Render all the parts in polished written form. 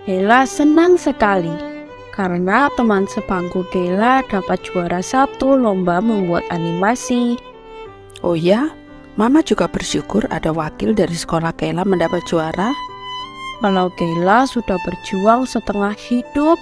Kayla senang sekali karena teman sepangku Kayla dapat juara 1 lomba membuat animasi. Oh ya, Mama juga bersyukur ada wakil dari sekolah Kayla mendapat juara. Kalau Kayla sudah berjuang setengah hidup,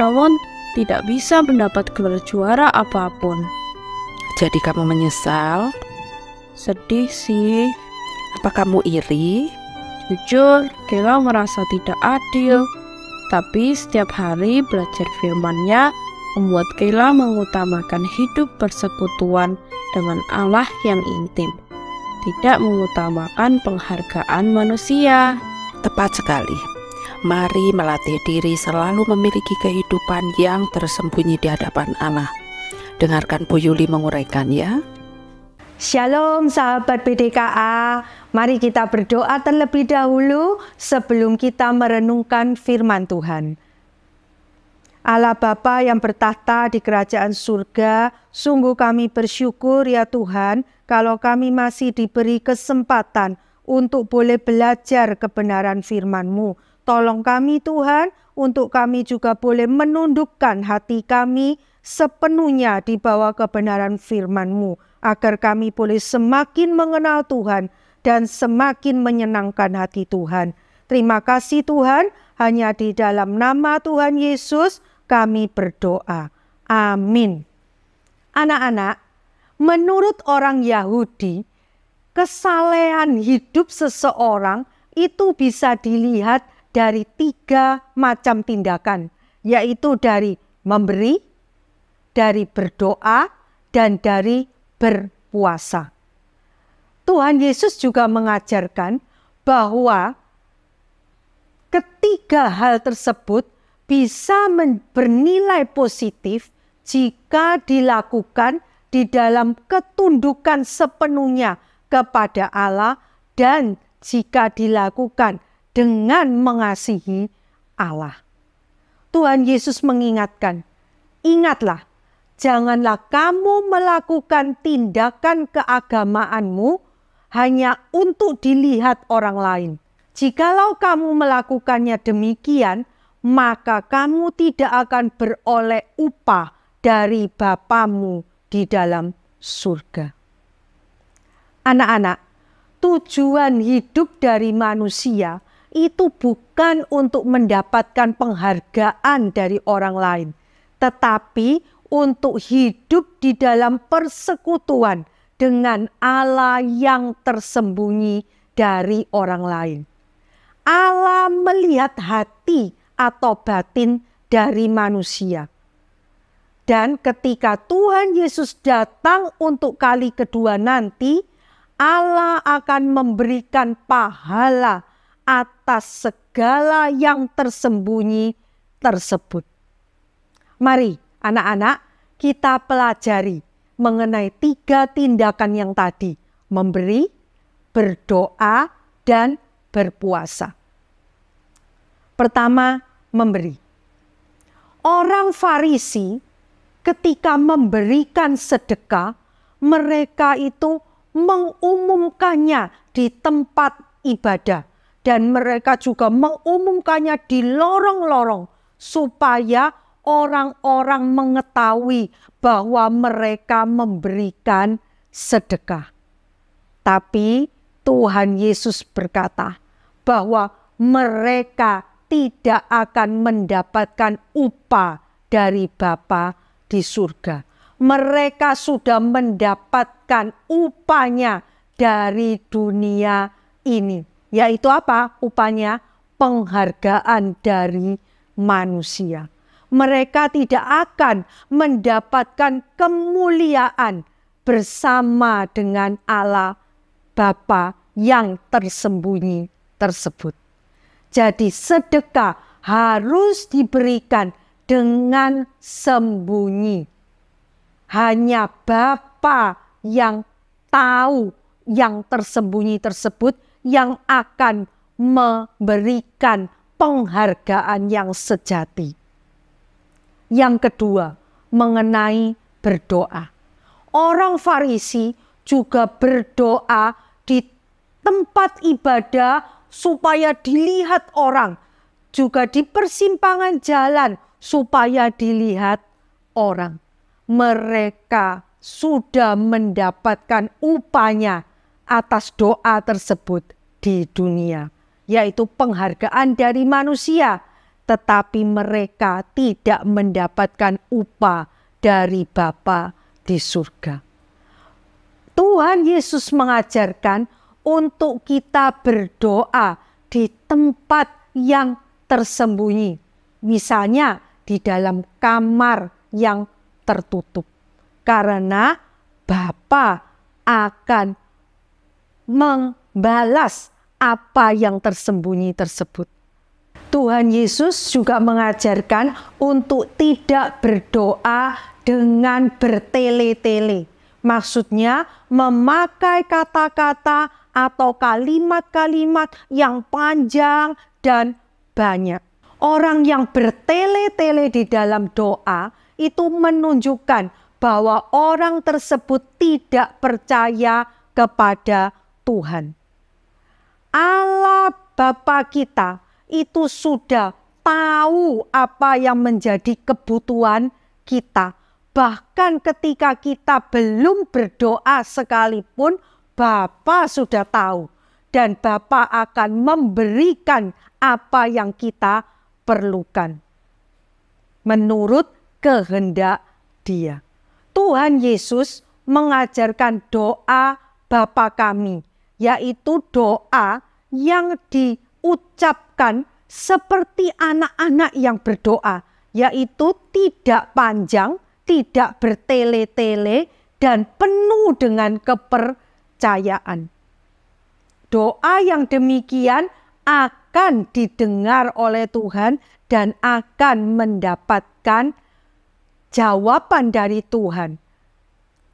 namun tidak bisa mendapat gelar juara apapun. Jadi kamu menyesal? Sedih sih. Apa kamu iri? Jujur, Kayla merasa tidak adil. Tapi setiap hari belajar firman-Nya membuat Kayla mengutamakan hidup persekutuan dengan Allah yang intim, tidak mengutamakan penghargaan manusia. Tepat sekali. Mari melatih diri selalu memiliki kehidupan yang tersembunyi di hadapan Allah. Dengarkan Bu Yuli menguraikan ya. Shalom sahabat PDKA, mari kita berdoa terlebih dahulu sebelum kita merenungkan firman Tuhan. Allah Bapa yang bertahta di kerajaan surga, sungguh kami bersyukur ya Tuhan kalau kami masih diberi kesempatan untuk boleh belajar kebenaran firman-Mu. Tolong kami Tuhan, untuk kami juga boleh menundukkan hati kami sepenuhnya di bawah kebenaran firman-Mu, agar kami boleh semakin mengenal Tuhan dan semakin menyenangkan hati Tuhan. Terima kasih Tuhan, hanya di dalam nama Tuhan Yesus kami berdoa. Amin. Anak-anak, menurut orang Yahudi, kesalehan hidup seseorang itu bisa dilihat dari 3 macam tindakan, yaitu dari memberi, dari berdoa, dan dari berpuasa. Tuhan Yesus juga mengajarkan bahwa ketiga hal tersebut bisa bernilai positif jika dilakukan di dalam ketundukan sepenuhnya kepada Allah dan jika dilakukan dengan mengasihi Allah. Tuhan Yesus mengingatkan, ingatlah, janganlah kamu melakukan tindakan keagamaanmu hanya untuk dilihat orang lain. Jikalau kamu melakukannya demikian, maka kamu tidak akan beroleh upah dari Bapamu di dalam surga. Anak-anak, tujuan hidup dari manusia itu bukan untuk mendapatkan penghargaan dari orang lain, tetapi untuk hidup di dalam persekutuan dengan Allah yang tersembunyi dari orang lain. Allah melihat hati atau batin dari manusia. Dan ketika Tuhan Yesus datang untuk kali kedua nanti, Allah akan memberikan pahala atas segala yang tersembunyi tersebut. Mari anak-anak, kita pelajari mengenai 3 tindakan yang tadi, memberi, berdoa, dan berpuasa. Pertama, memberi. Orang Farisi ketika memberikan sedekah, mereka itu mengumumkannya di tempat ibadah. Dan mereka juga mengumumkannya di lorong-lorong supaya orang-orang mengetahui bahwa mereka memberikan sedekah. Tapi Tuhan Yesus berkata bahwa mereka tidak akan mendapatkan upah dari Bapa di surga. Mereka sudah mendapatkan upahnya dari dunia ini. Yaitu apa upahnya? Penghargaan dari manusia. Mereka tidak akan mendapatkan kemuliaan bersama dengan Allah Bapa yang tersembunyi tersebut. Jadi sedekah harus diberikan dengan sembunyi. Hanya Bapa yang tahu yang tersembunyi tersebut yang akan memberikan penghargaan yang sejati. Yang kedua, mengenai berdoa. Orang Farisi juga berdoa di tempat ibadah supaya dilihat orang, juga di persimpangan jalan supaya dilihat orang. Mereka sudah mendapatkan upahnya atas doa tersebut di dunia, yaitu penghargaan dari manusia, tetapi mereka tidak mendapatkan upah dari Bapa di surga. Tuhan Yesus mengajarkan untuk kita berdoa di tempat yang tersembunyi, misalnya di dalam kamar yang tertutup, karena Bapa akan membalas apa yang tersembunyi tersebut. Tuhan Yesus juga mengajarkan untuk tidak berdoa dengan bertele-tele. Maksudnya memakai kata-kata atau kalimat-kalimat yang panjang dan banyak. Orang yang bertele-tele di dalam doa itu menunjukkan bahwa orang tersebut tidak percaya kepada Tuhan. Allah Bapa kita itu sudah tahu apa yang menjadi kebutuhan kita. Bahkan ketika kita belum berdoa sekalipun, Bapa sudah tahu. Dan Bapa akan memberikan apa yang kita perlukan menurut kehendak Dia. Tuhan Yesus mengajarkan doa Bapa kami, yaitu doa yang diucapkan seperti anak-anak yang berdoa, yaitu tidak panjang, tidak bertele-tele, dan penuh dengan kepercayaan. Doa yang demikian akan didengar oleh Tuhan dan akan mendapatkan jawaban dari Tuhan.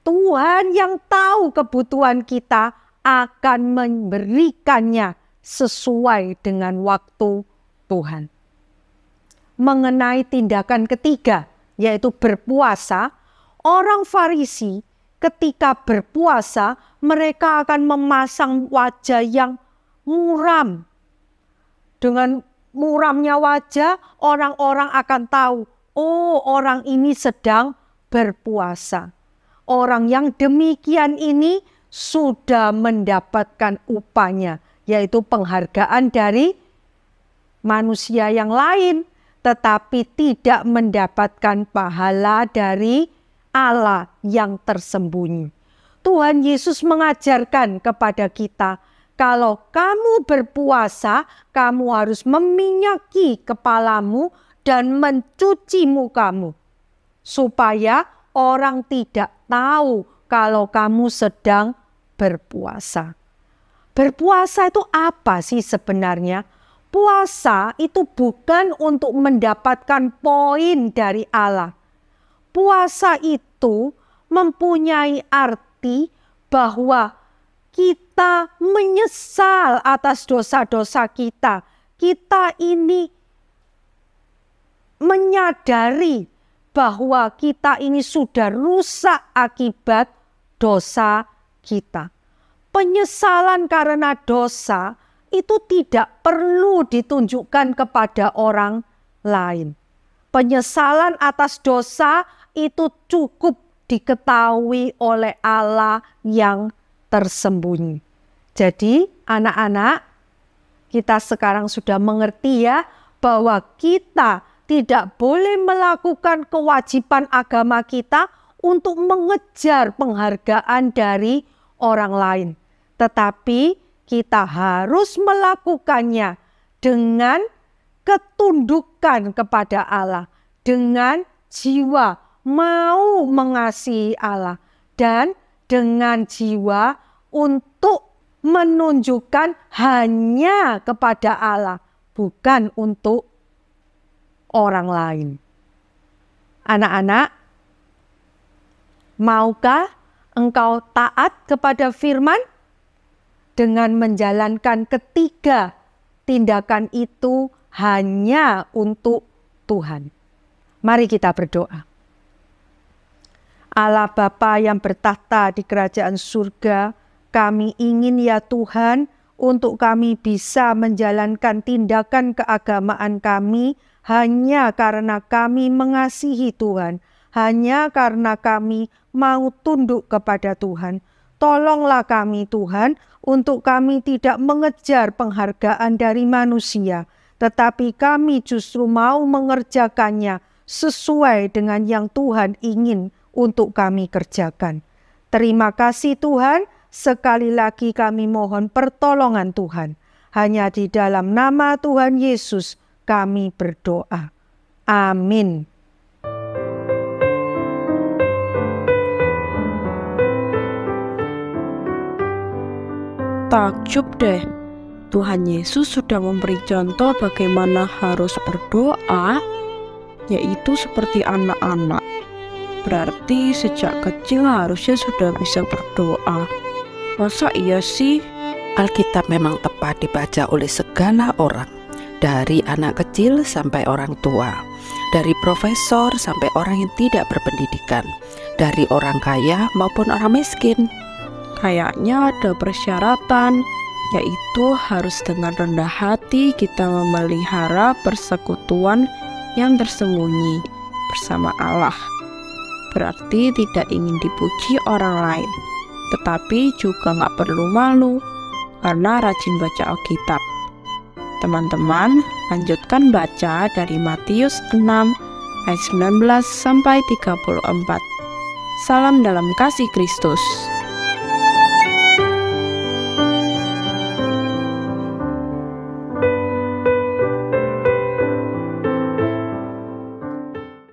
Tuhan yang tahu kebutuhan kita akan memberikannya sesuai dengan waktu Tuhan. Mengenai tindakan ketiga, yaitu berpuasa, orang Farisi ketika berpuasa, mereka akan memasang wajah yang muram. Dengan muramnya wajah, orang-orang akan tahu, oh, orang ini sedang berpuasa. Orang yang demikian ini sudah mendapatkan upahnya, yaitu penghargaan dari manusia yang lain, tetapi tidak mendapatkan pahala dari Allah yang tersembunyi. Tuhan Yesus mengajarkan kepada kita, kalau kamu berpuasa, kamu harus meminyaki kepalamu dan mencuci mukamu, supaya orang tidak tahu kalau kamu sedang berpuasa. Berpuasa itu apa sih sebenarnya? Puasa itu bukan untuk mendapatkan poin dari Allah. Puasa itu mempunyai arti bahwa kita menyesal atas dosa-dosa kita. Kita ini menyadari bahwa kita ini sudah rusak akibat dosa kita. Penyesalan karena dosa itu tidak perlu ditunjukkan kepada orang lain. Penyesalan atas dosa itu cukup diketahui oleh Allah yang tersembunyi. Jadi anak-anak, kita sekarang sudah mengerti ya bahwa kita tidak boleh melakukan kewajiban agama kita untuk mengejar penghargaan dari orang lain. Tetapi kita harus melakukannya dengan ketundukan kepada Allah, dengan jiwa mau mengasihi Allah, dan dengan jiwa untuk menunjukkan hanya kepada Allah, bukan untuk orang lain. Anak-anak, maukah engkau taat kepada firman dengan menjalankan ketiga tindakan itu hanya untuk Tuhan? Mari kita berdoa. Allah Bapa yang bertahta di kerajaan surga, kami ingin ya Tuhan untuk kami bisa menjalankan tindakan keagamaan kami hanya karena kami mengasihi Tuhan, hanya karena kami mau tunduk kepada Tuhan. Tolonglah kami Tuhan, untuk kami tidak mengejar penghargaan dari manusia, tetapi kami justru mau mengerjakannya sesuai dengan yang Tuhan ingin untuk kami kerjakan. Terima kasih Tuhan, sekali lagi kami mohon pertolongan Tuhan. Hanya di dalam nama Tuhan Yesus kami berdoa. Amin. Takjub deh, Tuhan Yesus sudah memberi contoh bagaimana harus berdoa, yaitu seperti anak-anak. Berarti sejak kecil harusnya sudah bisa berdoa. Masa iya sih? Alkitab memang tepat dibaca oleh segala orang, dari anak kecil sampai orang tua, dari profesor sampai orang yang tidak berpendidikan, dari orang kaya maupun orang miskin. Kayaknya ada persyaratan, yaitu harus dengan rendah hati kita memelihara persekutuan yang tersembunyi bersama Allah. Berarti tidak ingin dipuji orang lain, tetapi juga nggak perlu malu karena rajin baca Alkitab. Teman-teman, lanjutkan baca dari Matius 6 ayat 19 sampai 34. Salam dalam kasih Kristus.